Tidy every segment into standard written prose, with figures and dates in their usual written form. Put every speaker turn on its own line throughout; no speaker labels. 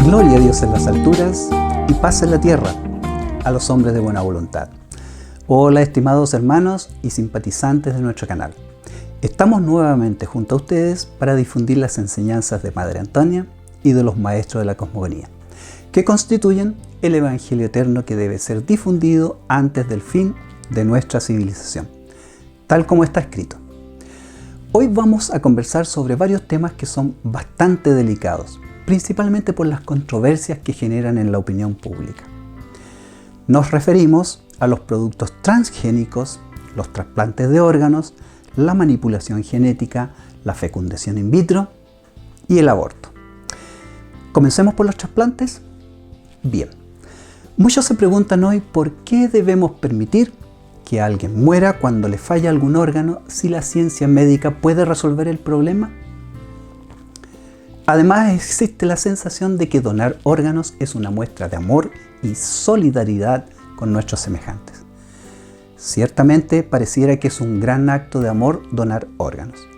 Gloria a Dios en las alturas y paz en la tierra a los hombres de buena voluntad. Hola, estimados hermanos y simpatizantes de nuestro canal. Estamos nuevamente junto a ustedes para difundir las enseñanzas de Madre Antonia y de los maestros de la cosmogonía, que constituyen el Evangelio eterno que debe ser difundido antes del fin de nuestra civilización, tal como está escrito. Hoy vamos a conversar sobre varios temas que son bastante delicados, principalmente por las controversias que generan en la opinión pública. Nos referimos a los productos transgénicos, los trasplantes de órganos, la manipulación genética, la fecundación in vitro y el aborto. ¿Comencemos por los trasplantes? Bien. Muchos se preguntan hoy por qué debemos permitir que alguien muera cuando le falla algún órgano si la ciencia médica puede resolver el problema. Además, existe la sensación de que donar órganos es una muestra de amor y solidaridad con nuestros semejantes. Ciertamente pareciera que es un gran acto de amor donar órganos,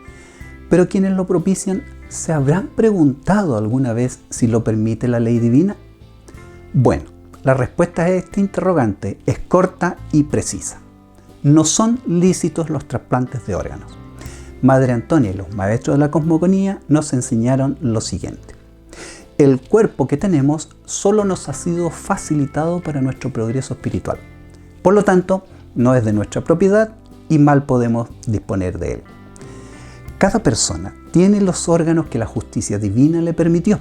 pero quienes lo propician, ¿se habrán preguntado alguna vez si lo permite la ley divina? Bueno, la respuesta a este interrogante es corta y precisa. No son lícitos los trasplantes de órganos. Madre Antonia y los maestros de la cosmogonía nos enseñaron lo siguiente. El cuerpo que tenemos solo nos ha sido facilitado para nuestro progreso espiritual. Por lo tanto, no es de nuestra propiedad y mal podemos disponer de él. Cada persona tiene los órganos que la justicia divina le permitió,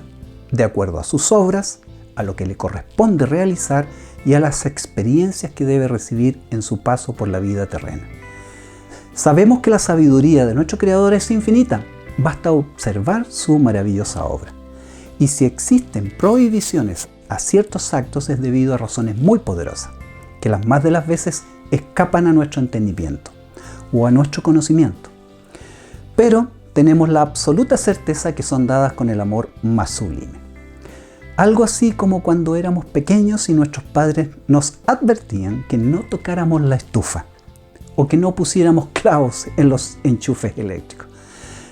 de acuerdo a sus obras, a lo que le corresponde realizar y a las experiencias que debe recibir en su paso por la vida terrena. Sabemos que la sabiduría de nuestro Creador es infinita, basta observar su maravillosa obra. Y si existen prohibiciones a ciertos actos es debido a razones muy poderosas, que las más de las veces escapan a nuestro entendimiento o a nuestro conocimiento. Pero tenemos la absoluta certeza que son dadas con el amor más sublime. Algo así como cuando éramos pequeños y nuestros padres nos advertían que no tocáramos la estufa o que no pusiéramos clavos en los enchufes eléctricos.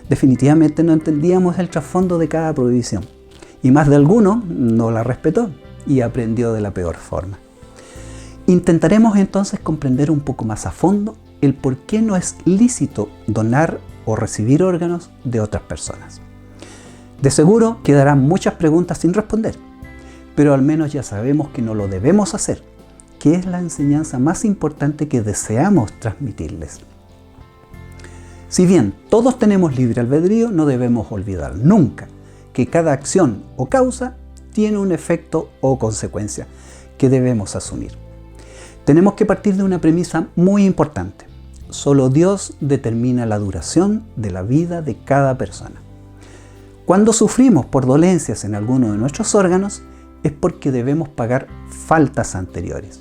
Definitivamente no entendíamos el trasfondo de cada prohibición y más de alguno no la respetó y aprendió de la peor forma. Intentaremos entonces comprender un poco más a fondo el por qué no es lícito donar o recibir órganos de otras personas. De seguro quedarán muchas preguntas sin responder, pero al menos ya sabemos que no lo debemos hacer, que es la enseñanza más importante que deseamos transmitirles. Si bien todos tenemos libre albedrío, no debemos olvidar nunca que cada acción o causa tiene un efecto o consecuencia que debemos asumir. Tenemos que partir de una premisa muy importante. Solo Dios determina la duración de la vida de cada persona. Cuando sufrimos por dolencias en alguno de nuestros órganos, es porque debemos pagar faltas anteriores.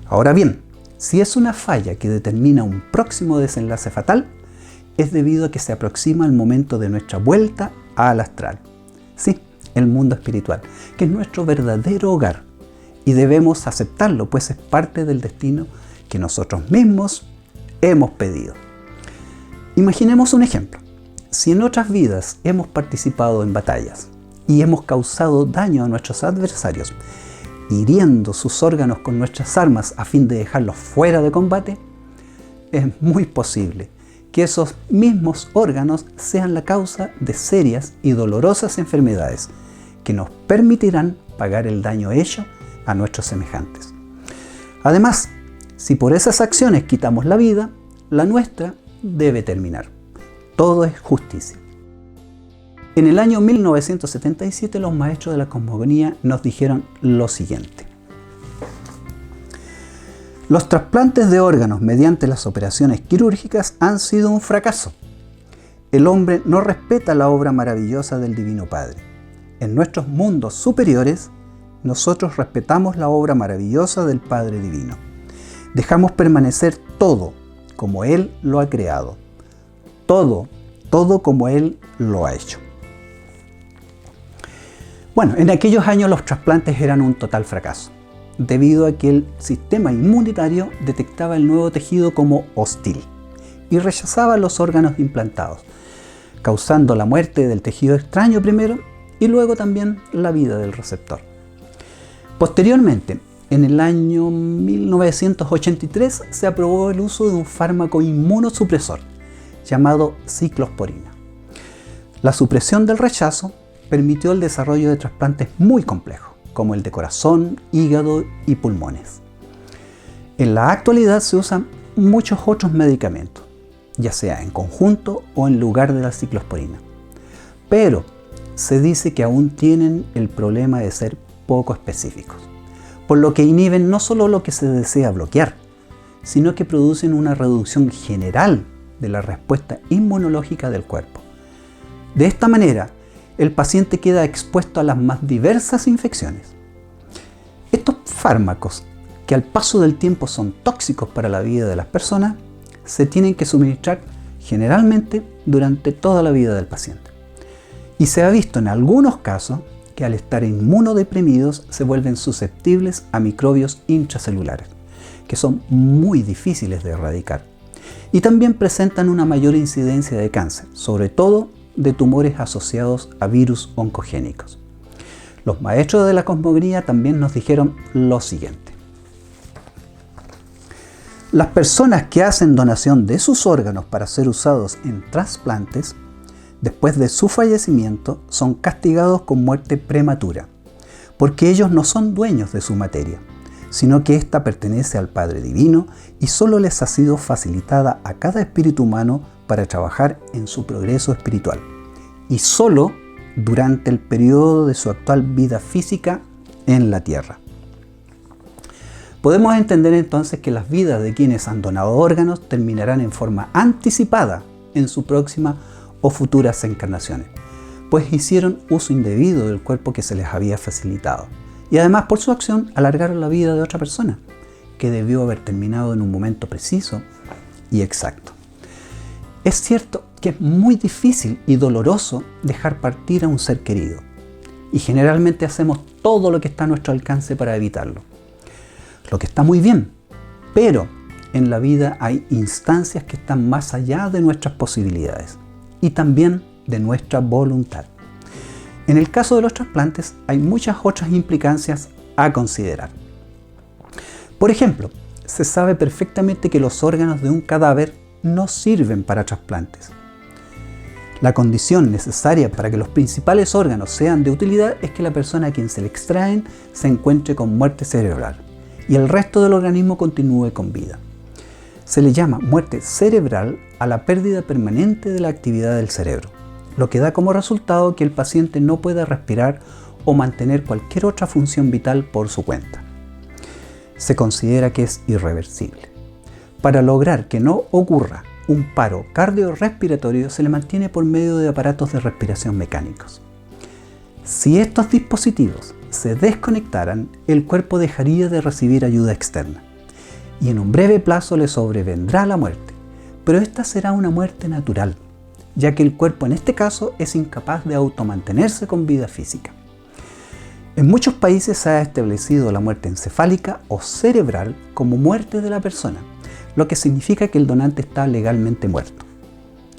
Ahora bien, si es una falla que determina un próximo desenlace fatal, es debido a que se aproxima el momento de nuestra vuelta al astral. Sí, el mundo espiritual, que es nuestro verdadero hogar, y debemos aceptarlo, pues es parte del destino que nosotros mismos hemos pedido. Imaginemos un ejemplo. Si en otras vidas hemos participado en batallas y hemos causado daño a nuestros adversarios, hiriendo sus órganos con nuestras armas a fin de dejarlos fuera de combate, es muy posible que esos mismos órganos sean la causa de serias y dolorosas enfermedades que nos permitirán pagar el daño hecho a nuestros semejantes. Además, si por esas acciones quitamos la vida, la nuestra debe terminar. Todo es justicia. En el año 1977 los maestros de la cosmogonía nos dijeron lo siguiente. Los trasplantes de órganos mediante las operaciones quirúrgicas han sido un fracaso. El hombre no respeta la obra maravillosa del Divino Padre. En nuestros mundos superiores, nosotros respetamos la obra maravillosa del Padre Divino. Dejamos permanecer todo como Él lo ha creado. Todo como Él lo ha hecho. Bueno, en aquellos años los trasplantes eran un total fracaso, debido a que el sistema inmunitario detectaba el nuevo tejido como hostil y rechazaba los órganos implantados, causando la muerte del tejido extraño primero y luego también la vida del receptor. Posteriormente, en el año 1983 se aprobó el uso de un fármaco inmunosupresor llamado ciclosporina. La supresión del rechazo permitió el desarrollo de trasplantes muy complejos, como el de corazón, hígado y pulmones. En la actualidad se usan muchos otros medicamentos, ya sea en conjunto o en lugar de la ciclosporina. Pero se dice que aún tienen el problema de ser poco específicos, por lo que inhiben no solo lo que se desea bloquear, sino que producen una reducción general de la respuesta inmunológica del cuerpo. De esta manera, el paciente queda expuesto a las más diversas infecciones. Estos fármacos, que al paso del tiempo son tóxicos para la vida de las personas, se tienen que suministrar generalmente durante toda la vida del paciente. Y se ha visto en algunos casos que al estar inmunodeprimidos se vuelven susceptibles a microbios intracelulares, que son muy difíciles de erradicar. Y también presentan una mayor incidencia de cáncer, sobre todo de tumores asociados a virus oncogénicos. Los maestros de la cosmogonía también nos dijeron lo siguiente: las personas que hacen donación de sus órganos para ser usados en trasplantes, después de su fallecimiento, son castigados con muerte prematura, porque ellos no son dueños de su materia, sino que ésta pertenece al Padre Divino y solo les ha sido facilitada a cada espíritu humano para trabajar en su progreso espiritual, y solo durante el periodo de su actual vida física en la tierra. Podemos entender entonces que las vidas de quienes han donado órganos terminarán en forma anticipada en su próxima o futuras encarnaciones, pues hicieron uso indebido del cuerpo que se les había facilitado, y además por su acción alargaron la vida de otra persona, que debió haber terminado en un momento preciso y exacto. Es cierto que es muy difícil y doloroso dejar partir a un ser querido, y generalmente hacemos todo lo que está a nuestro alcance para evitarlo, lo que está muy bien, pero en la vida hay instancias que están más allá de nuestras posibilidades y también de nuestra voluntad. En el caso de los trasplantes hay muchas otras implicancias a considerar. Por ejemplo, se sabe perfectamente que los órganos de un cadáver no sirven para trasplantes. La condición necesaria para que los principales órganos sean de utilidad es que la persona a quien se le extraen se encuentre con muerte cerebral y el resto del organismo continúe con vida. Se le llama muerte cerebral a la pérdida permanente de la actividad del cerebro, lo que da como resultado que el paciente no pueda respirar o mantener cualquier otra función vital por su cuenta. Se considera que es irreversible. Para lograr que no ocurra un paro cardiorrespiratorio, se le mantiene por medio de aparatos de respiración mecánicos. Si estos dispositivos se desconectaran, el cuerpo dejaría de recibir ayuda externa y en un breve plazo le sobrevendrá la muerte, pero esta será una muerte natural, ya que el cuerpo en este caso es incapaz de automantenerse con vida física. En muchos países se ha establecido la muerte encefálica o cerebral como muerte de la persona, lo que significa que el donante está legalmente muerto.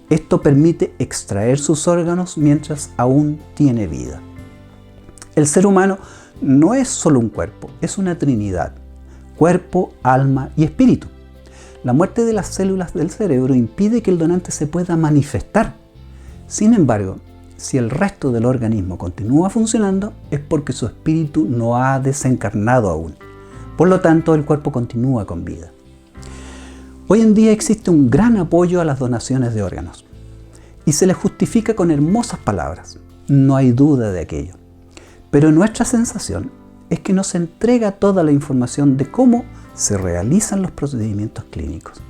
Esto permite extraer sus órganos mientras aún tiene vida. El ser humano no es solo un cuerpo, es una trinidad: cuerpo, alma y espíritu. La muerte de las células del cerebro impide que el donante se pueda manifestar. Sin embargo, si el resto del organismo continúa funcionando, es porque su espíritu no ha desencarnado aún. Por lo tanto, el cuerpo continúa con vida. Hoy en día existe un gran apoyo a las donaciones de órganos y se les justifica con hermosas palabras. No hay duda de aquello. Pero nuestra sensación es que no se entrega toda la información de cómo se realizan los procedimientos clínicos.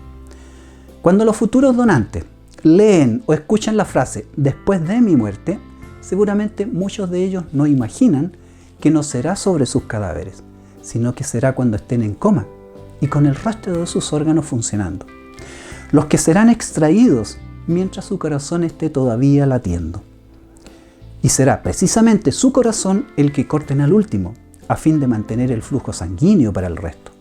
Cuando los futuros donantes leen o escuchan la frase "después de mi muerte", seguramente muchos de ellos no imaginan que no será sobre sus cadáveres, sino que será cuando estén en coma y con el resto de sus órganos funcionando, los que serán extraídos mientras su corazón esté todavía latiendo. Y será precisamente su corazón el que corten al último, a fin de mantener el flujo sanguíneo para el resto.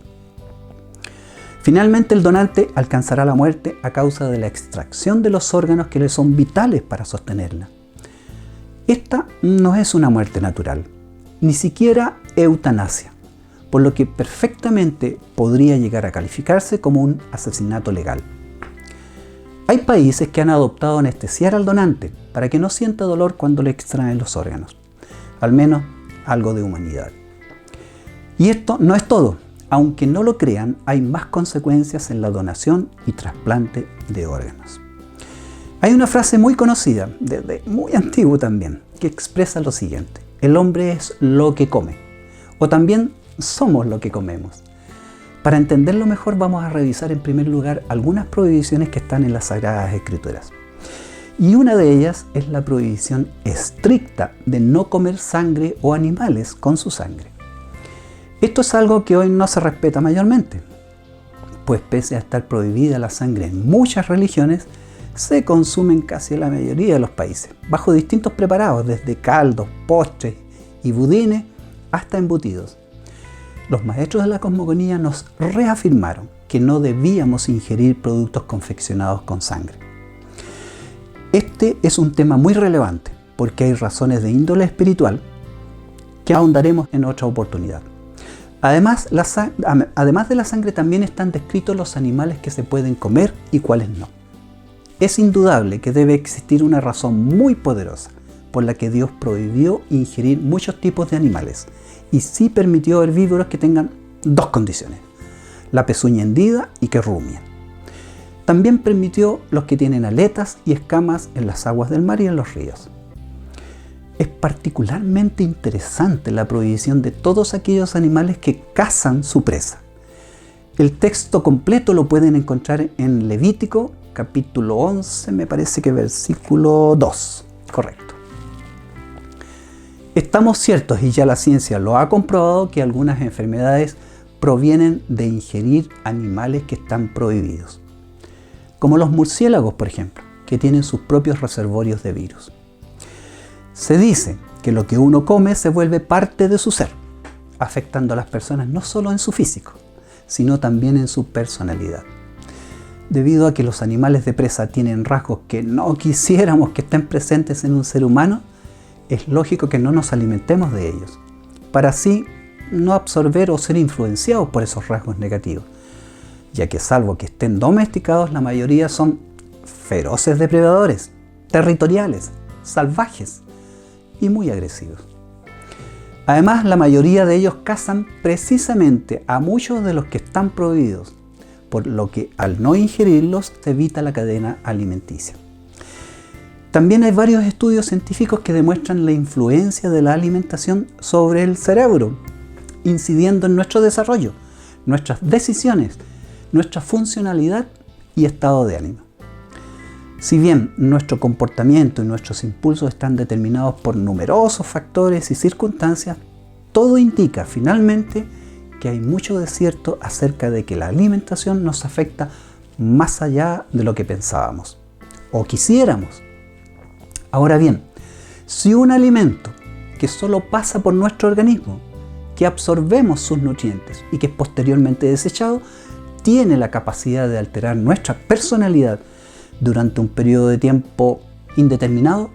Finalmente, el donante alcanzará la muerte a causa de la extracción de los órganos que le son vitales para sostenerla. Esta no es una muerte natural, ni siquiera eutanasia, por lo que perfectamente podría llegar a calificarse como un asesinato legal. Hay países que han adoptado anestesiar al donante para que no sienta dolor cuando le extraen los órganos, al menos algo de humanidad. Y esto no es todo. Aunque no lo crean, hay más consecuencias en la donación y trasplante de órganos. Hay una frase muy conocida, desde muy antiguo también, que expresa lo siguiente: el hombre es lo que come, o también somos lo que comemos. Para entenderlo mejor, vamos a revisar en primer lugar algunas prohibiciones que están en las Sagradas Escrituras. Y una de ellas es la prohibición estricta de no comer sangre o animales con su sangre. Esto es algo que hoy no se respeta mayormente, pues pese a estar prohibida la sangre en muchas religiones, se consume en casi la mayoría de los países, bajo distintos preparados, desde caldos, postres y budines hasta embutidos. Los maestros de la cosmogonía nos reafirmaron que no debíamos ingerir productos confeccionados con sangre. Este es un tema muy relevante, porque hay razones de índole espiritual que ahondaremos en otra oportunidad. Además de la sangre también están descritos los animales que se pueden comer y cuáles no. Es indudable que debe existir una razón muy poderosa por la que Dios prohibió ingerir muchos tipos de animales y sí permitió herbívoros que tengan dos condiciones: la pezuña hendida y que rumien. También permitió los que tienen aletas y escamas en las aguas del mar y en los ríos. Es particularmente interesante la prohibición de todos aquellos animales que cazan su presa. El texto completo lo pueden encontrar en Levítico, capítulo 11, me parece que versículo 2, correcto. Estamos ciertos, y ya la ciencia lo ha comprobado, que algunas enfermedades provienen de ingerir animales que están prohibidos, como los murciélagos, por ejemplo, que tienen sus propios reservorios de virus. Se dice que lo que uno come se vuelve parte de su ser, afectando a las personas no solo en su físico, sino también en su personalidad. Debido a que los animales de presa tienen rasgos que no quisiéramos que estén presentes en un ser humano, es lógico que no nos alimentemos de ellos, para así no absorber o ser influenciados por esos rasgos negativos, ya que salvo que estén domesticados, la mayoría son feroces depredadores, territoriales, salvajes y muy agresivos. Además, la mayoría de ellos cazan precisamente a muchos de los que están prohibidos, por lo que al no ingerirlos se evita la cadena alimenticia. También hay varios estudios científicos que demuestran la influencia de la alimentación sobre el cerebro, incidiendo en nuestro desarrollo, nuestras decisiones, nuestra funcionalidad y estado de ánimo. Si bien nuestro comportamiento y nuestros impulsos están determinados por numerosos factores y circunstancias, todo indica finalmente que hay mucho de cierto acerca de que la alimentación nos afecta más allá de lo que pensábamos o quisiéramos. Ahora bien, si un alimento que solo pasa por nuestro organismo, que absorbemos sus nutrientes y que es posteriormente desechado, tiene la capacidad de alterar nuestra personalidad durante un periodo de tiempo indeterminado,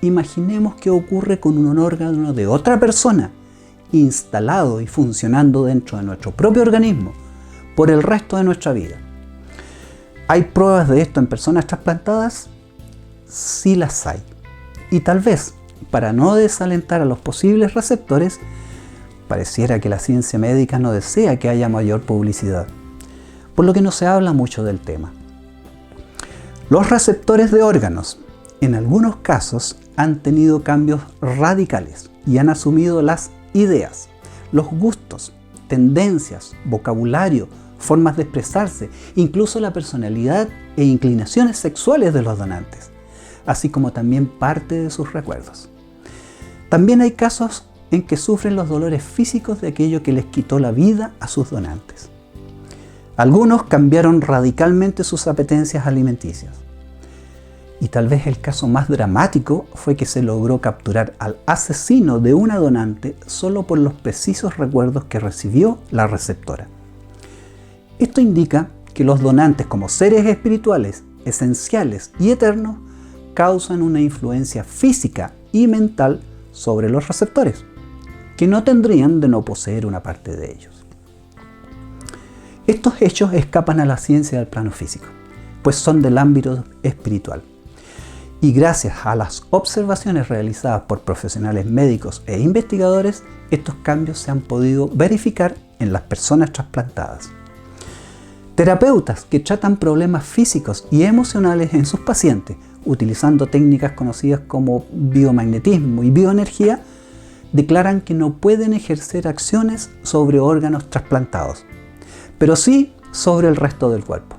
imaginemos qué ocurre con un órgano de otra persona instalado y funcionando dentro de nuestro propio organismo por el resto de nuestra vida. ¿Hay pruebas de esto en personas trasplantadas? Sí las hay. Y tal vez, para no desalentar a los posibles receptores, pareciera que la ciencia médica no desea que haya mayor publicidad, por lo que no se habla mucho del tema. Los receptores de órganos, en algunos casos, han tenido cambios radicales y han asumido las ideas, los gustos, tendencias, vocabulario, formas de expresarse, incluso la personalidad e inclinaciones sexuales de los donantes, así como también parte de sus recuerdos. También hay casos en que sufren los dolores físicos de aquello que les quitó la vida a sus donantes. Algunos cambiaron radicalmente sus apetencias alimenticias. Y tal vez el caso más dramático fue que se logró capturar al asesino de una donante solo por los precisos recuerdos que recibió la receptora. Esto indica que los donantes, como seres espirituales, esenciales y eternos, causan una influencia física y mental sobre los receptores, que no tendrían de no poseer una parte de ellos. Estos hechos escapan a la ciencia del plano físico, pues son del ámbito espiritual. Y gracias a las observaciones realizadas por profesionales médicos e investigadores, estos cambios se han podido verificar en las personas trasplantadas. Terapeutas que tratan problemas físicos y emocionales en sus pacientes, utilizando técnicas conocidas como biomagnetismo y bioenergía, declaran que no pueden ejercer acciones sobre órganos trasplantados, pero sí sobre el resto del cuerpo.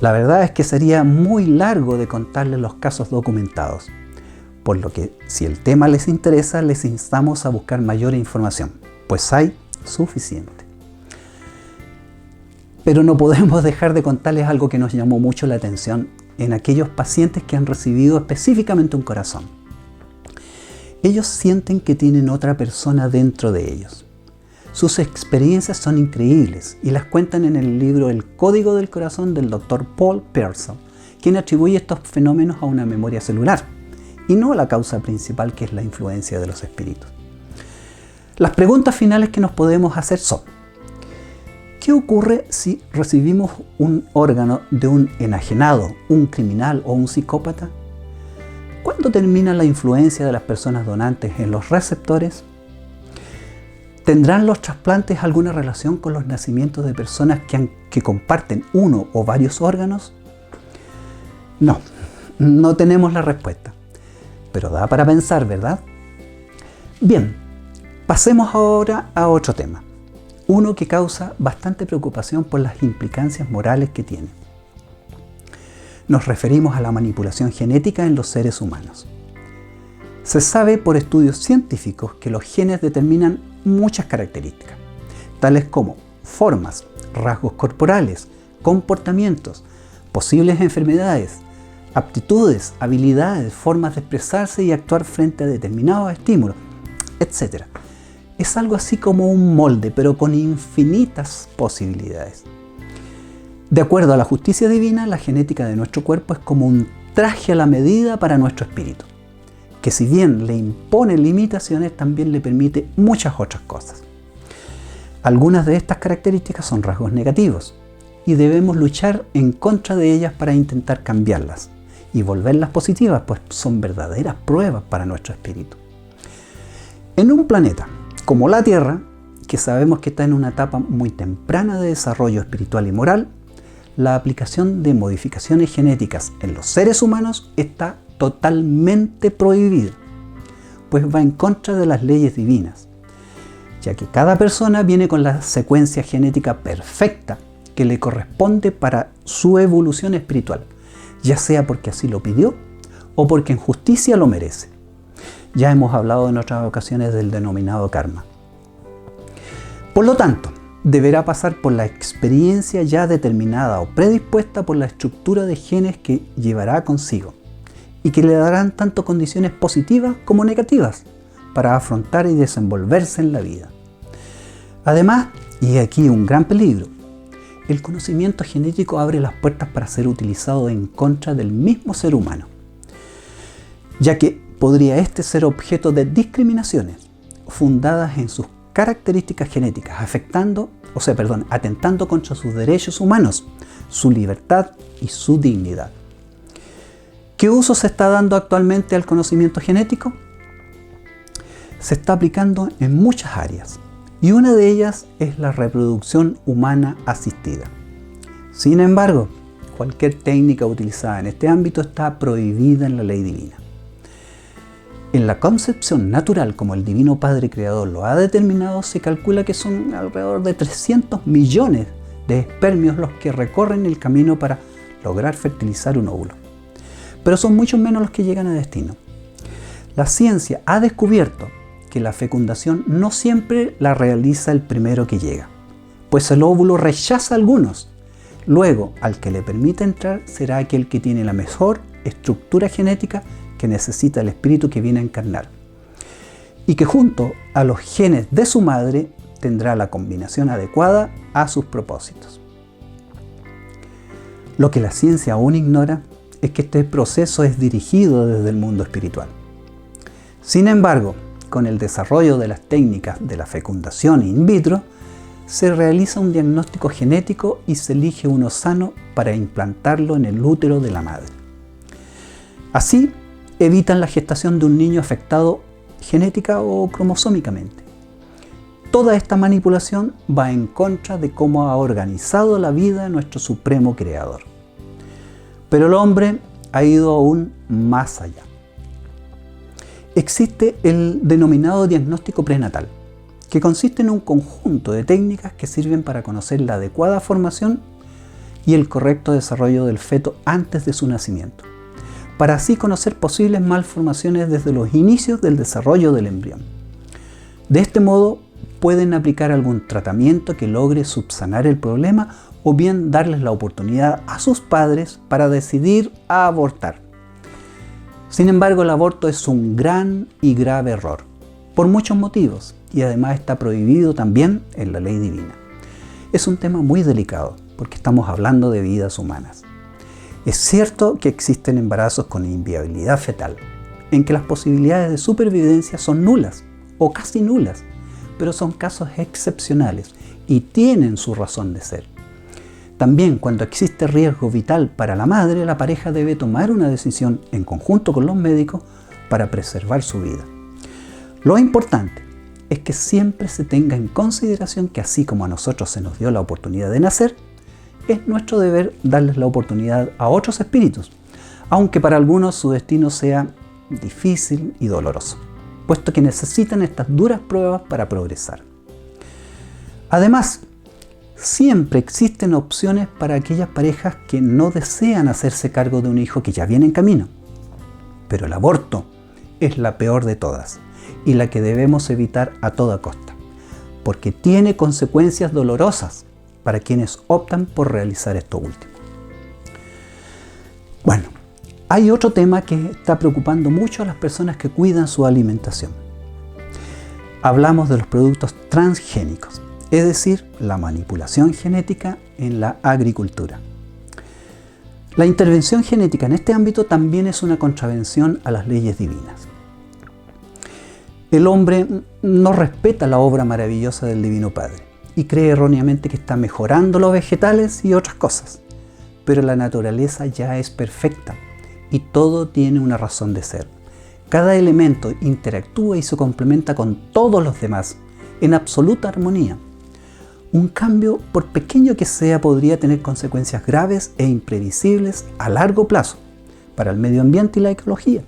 La verdad es que sería muy largo de contarles los casos documentados, por lo que si el tema les interesa, les instamos a buscar mayor información, pues hay suficiente. Pero no podemos dejar de contarles algo que nos llamó mucho la atención en aquellos pacientes que han recibido específicamente un corazón. Ellos sienten que tienen otra persona dentro de ellos. Sus experiencias son increíbles y las cuentan en el libro El Código del Corazón del Dr. Paul Pearson, quien atribuye estos fenómenos a una memoria celular y no a la causa principal, que es la influencia de los espíritus. Las preguntas finales que nos podemos hacer son: ¿qué ocurre si recibimos un órgano de un enajenado, un criminal o un psicópata? ¿Cuándo termina la influencia de las personas donantes en los receptores? ¿Tendrán los trasplantes alguna relación con los nacimientos de personas que comparten uno o varios órganos? No tenemos la respuesta, pero da para pensar, ¿verdad? Bien, pasemos ahora a otro tema, uno que causa bastante preocupación por las implicancias morales que tiene. Nos referimos a la manipulación genética en los seres humanos. Se sabe por estudios científicos que los genes determinan muchas características, tales como formas, rasgos corporales, comportamientos, posibles enfermedades, aptitudes, habilidades, formas de expresarse y actuar frente a determinados estímulos, etc. Es algo así como un molde, pero con infinitas posibilidades. De acuerdo a la justicia divina, la genética de nuestro cuerpo es como un traje a la medida para nuestro espíritu, que si bien le impone limitaciones, también le permite muchas otras cosas. Algunas de estas características son rasgos negativos y debemos luchar en contra de ellas para intentar cambiarlas y volverlas positivas, pues son verdaderas pruebas para nuestro espíritu. En un planeta como la Tierra, que sabemos que está en una etapa muy temprana de desarrollo espiritual y moral, la aplicación de modificaciones genéticas en los seres humanos está totalmente prohibida, pues va en contra de las leyes divinas, ya que cada persona viene con la secuencia genética perfecta que le corresponde para su evolución espiritual, ya sea porque así lo pidió o porque en justicia lo merece. Ya hemos hablado en otras ocasiones del denominado karma. Por lo tanto, deberá pasar por la experiencia ya determinada o predispuesta por la estructura de genes que llevará consigo y que le darán tanto condiciones positivas como negativas para afrontar y desenvolverse en la vida. Además, y aquí un gran peligro, el conocimiento genético abre las puertas para ser utilizado en contra del mismo ser humano, ya que podría este ser objeto de discriminaciones fundadas en sus características genéticas, atentando contra sus derechos humanos, su libertad y su dignidad. ¿Qué uso se está dando actualmente al conocimiento genético? Se está aplicando en muchas áreas y una de ellas es la reproducción humana asistida. Sin embargo, cualquier técnica utilizada en este ámbito está prohibida en la ley divina. En la concepción natural, como el Divino Padre Creador lo ha determinado, se calcula que son alrededor de 300 millones de espermios los que recorren el camino para lograr fertilizar un óvulo. Pero son muchos menos los que llegan a destino. La ciencia ha descubierto que la fecundación no siempre la realiza el primero que llega, pues el óvulo rechaza a algunos. Luego, al que le permite entrar será aquel que tiene la mejor estructura genética que necesita el espíritu que viene a encarnar, y que junto a los genes de su madre tendrá la combinación adecuada a sus propósitos. Lo que la ciencia aún ignora es que este proceso es dirigido desde el mundo espiritual, Sin embargo, con el desarrollo de las técnicas de la fecundación in vitro, se realiza un diagnóstico genético y se elige uno sano para implantarlo en el útero de la madre. Así, evitan la gestación de un niño afectado genética o cromosómicamente. Toda esta manipulación va en contra de cómo ha organizado la vida nuestro supremo creador. Pero el hombre ha ido aún más allá. Existe el denominado diagnóstico prenatal, que consiste en un conjunto de técnicas que sirven para conocer la adecuada formación y el correcto desarrollo del feto antes de su nacimiento, para así conocer posibles malformaciones desde los inicios del desarrollo del embrión. De este modo, pueden aplicar algún tratamiento que logre subsanar el problema o bien darles la oportunidad a sus padres para decidir abortar. Sin embargo, el aborto es un gran y grave error, por muchos motivos, y además está prohibido también en la ley divina. Es un tema muy delicado, porque estamos hablando de vidas humanas. Es cierto que existen embarazos con inviabilidad fetal, en que las posibilidades de supervivencia son nulas, o casi nulas, pero son casos excepcionales y tienen su razón de ser. También, cuando existe riesgo vital para la madre, la pareja debe tomar una decisión en conjunto con los médicos para preservar su vida. Lo importante es que siempre se tenga en consideración que así como a nosotros se nos dio la oportunidad de nacer, es nuestro deber darles la oportunidad a otros espíritus, aunque para algunos su destino sea difícil y doloroso, puesto que necesitan estas duras pruebas para progresar. Además, siempre existen opciones para aquellas parejas que no desean hacerse cargo de un hijo que ya viene en camino. Pero el aborto es la peor de todas y la que debemos evitar a toda costa, porque tiene consecuencias dolorosas para quienes optan por realizar esto último. Bueno, hay otro tema que está preocupando mucho a las personas que cuidan su alimentación. Hablamos de los productos transgénicos, es decir, la manipulación genética en la agricultura. La intervención genética en este ámbito también es una contravención a las leyes divinas. El hombre no respeta la obra maravillosa del Divino Padre y cree erróneamente que está mejorando los vegetales y otras cosas, pero la naturaleza ya es perfecta y todo tiene una razón de ser. Cada elemento interactúa y se complementa con todos los demás en absoluta armonía. Un cambio, por pequeño que sea, podría tener consecuencias graves e imprevisibles a largo plazo para el medio ambiente y la ecología.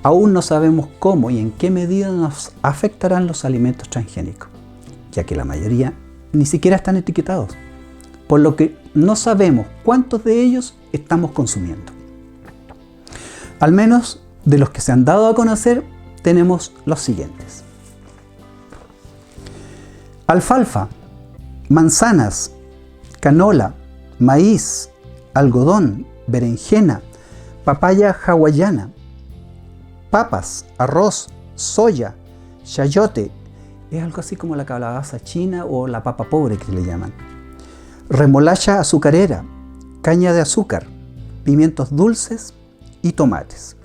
Aún no sabemos cómo y en qué medida nos afectarán los alimentos transgénicos, ya que la mayoría ni siquiera están etiquetados, por lo que no sabemos cuántos de ellos estamos consumiendo. Al menos de los que se han dado a conocer, tenemos los siguientes: alfalfa, manzanas, canola, maíz, algodón, berenjena, papaya hawaiana, papas, arroz, soya, chayote, es algo así como la calabaza china o la papa pobre que le llaman, remolacha azucarera, caña de azúcar, pimientos dulces y tomates.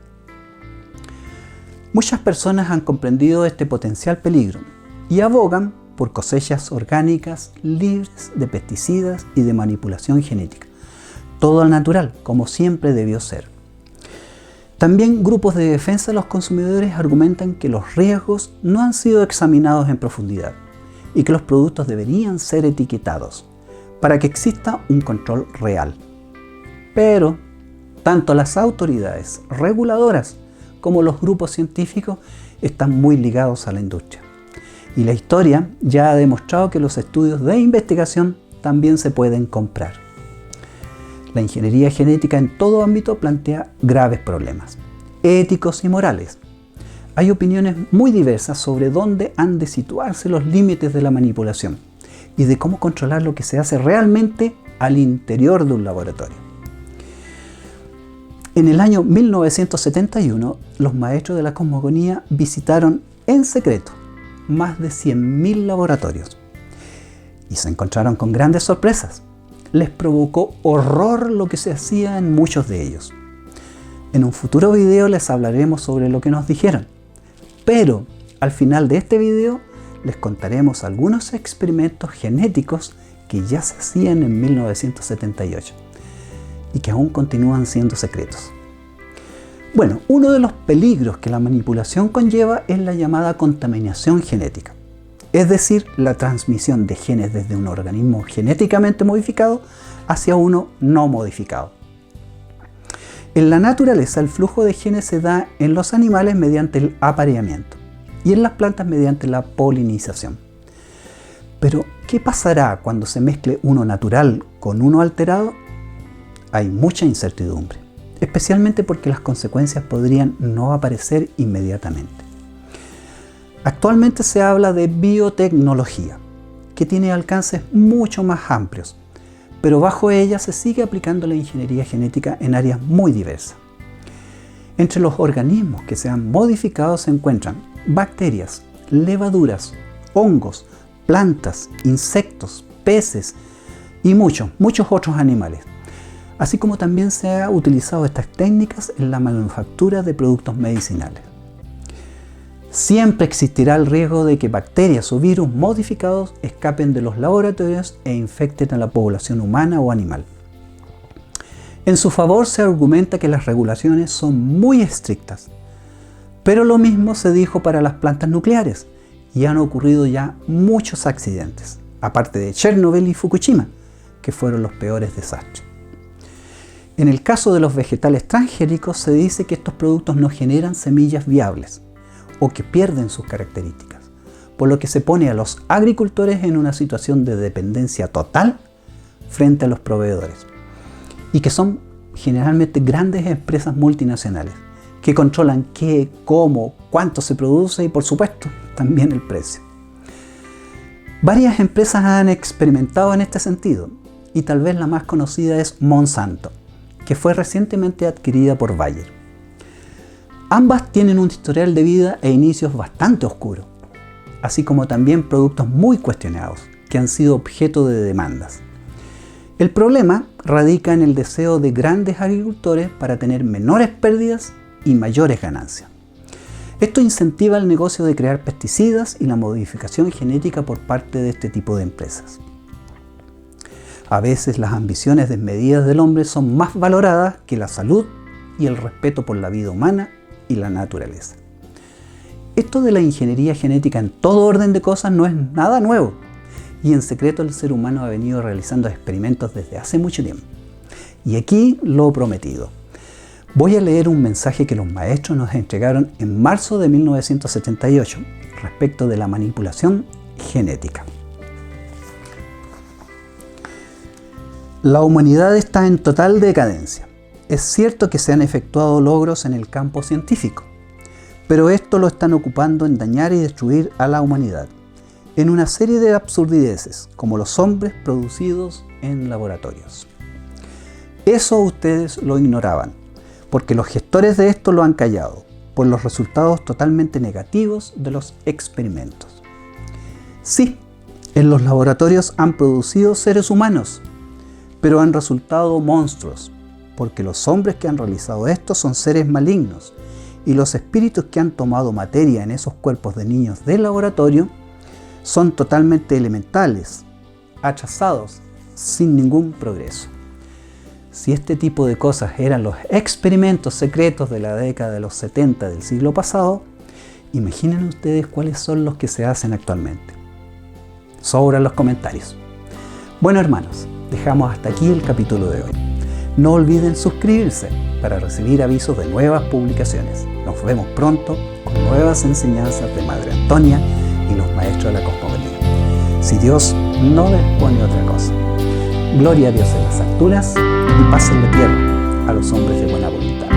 Muchas personas han comprendido este potencial peligro y abogan por cosechas orgánicas libres de pesticidas y de manipulación genética. Todo al natural, como siempre debió ser. También grupos de defensa de los consumidores argumentan que los riesgos no han sido examinados en profundidad y que los productos deberían ser etiquetados para que exista un control real. Pero tanto las autoridades reguladoras como los grupos científicos están muy ligados a la industria. Y la historia ya ha demostrado que los estudios de investigación también se pueden comprar. La ingeniería genética en todo ámbito plantea graves problemas éticos y morales. Hay opiniones muy diversas sobre dónde han de situarse los límites de la manipulación y de cómo controlar lo que se hace realmente al interior de un laboratorio. En el año 1971, los maestros de la cosmogonía visitaron en secreto más de 100.000 laboratorios y se encontraron con grandes sorpresas. Les provocó horror lo que se hacía en muchos de ellos. En un futuro video les hablaremos sobre lo que nos dijeron, Pero al final de este video les contaremos algunos experimentos genéticos que ya se hacían en 1978 y que aún continúan siendo secretos. Bueno, uno de los peligros que la manipulación conlleva es la llamada contaminación genética, es decir, la transmisión de genes desde un organismo genéticamente modificado hacia uno no modificado. En la naturaleza, el flujo de genes se da en los animales mediante el apareamiento y en las plantas mediante la polinización. Pero, ¿qué pasará cuando se mezcle uno natural con uno alterado? Hay mucha incertidumbre, especialmente porque las consecuencias podrían no aparecer inmediatamente. Actualmente se habla de biotecnología, que tiene alcances mucho más amplios, pero bajo ella se sigue aplicando la ingeniería genética en áreas muy diversas. Entre los organismos que se han modificado se encuentran bacterias, levaduras, hongos, plantas, insectos, peces y muchos otros animales. Así como también se han utilizado estas técnicas en la manufactura de productos medicinales. Siempre existirá el riesgo de que bacterias o virus modificados escapen de los laboratorios e infecten a la población humana o animal. En su favor se argumenta que las regulaciones son muy estrictas, pero lo mismo se dijo para las plantas nucleares y han ocurrido ya muchos accidentes, aparte de Chernobyl y Fukushima, que fueron los peores desastres. En el caso de los vegetales transgénicos se dice que estos productos no generan semillas viables o que pierden sus características, por lo que se pone a los agricultores en una situación de dependencia total frente a los proveedores, y que son generalmente grandes empresas multinacionales que controlan qué, cómo, cuánto se produce y, por supuesto, también el precio. Varias empresas han experimentado en este sentido, y tal vez la más conocida es Monsanto, que fue recientemente adquirida por Bayer. Ambas tienen un historial de vida e inicios bastante oscuros, así como también productos muy cuestionados, que han sido objeto de demandas. El problema radica en el deseo de grandes agricultores para tener menores pérdidas y mayores ganancias. Esto incentiva el negocio de crear pesticidas y la modificación genética por parte de este tipo de empresas. A veces las ambiciones desmedidas del hombre son más valoradas que la salud y el respeto por la vida humana y la naturaleza. Esto de la ingeniería genética en todo orden de cosas no es nada nuevo, y en secreto el ser humano ha venido realizando experimentos desde hace mucho tiempo. Y aquí lo prometido. Voy a leer un mensaje que los maestros nos entregaron en marzo de 1978 respecto de la manipulación genética. La humanidad está en total decadencia. Es cierto que se han efectuado logros en el campo científico, pero esto lo están ocupando en dañar y destruir a la humanidad, en una serie de absurdeces, como los hombres producidos en laboratorios. Eso ustedes lo ignoraban, porque los gestores de esto lo han callado, por los resultados totalmente negativos de los experimentos. Sí, en los laboratorios han producido seres humanos, pero han resultado monstruos, porque los hombres que han realizado esto son seres malignos, y los espíritus que han tomado materia en esos cuerpos de niños del laboratorio son totalmente elementales, atrasados, sin ningún progreso. Si este tipo de cosas eran los experimentos secretos de la década de los 70 del siglo pasado, imaginen ustedes cuáles son los que se hacen actualmente. Sobran los comentarios. Bueno, hermanos, dejamos hasta aquí el capítulo de hoy. No olviden suscribirse para recibir avisos de nuevas publicaciones. Nos vemos pronto con nuevas enseñanzas de Madre Antonia y los maestros de la cosmogonía, si Dios no les pone otra cosa. Gloria a Dios en las alturas y paz en la tierra a los hombres de buena voluntad.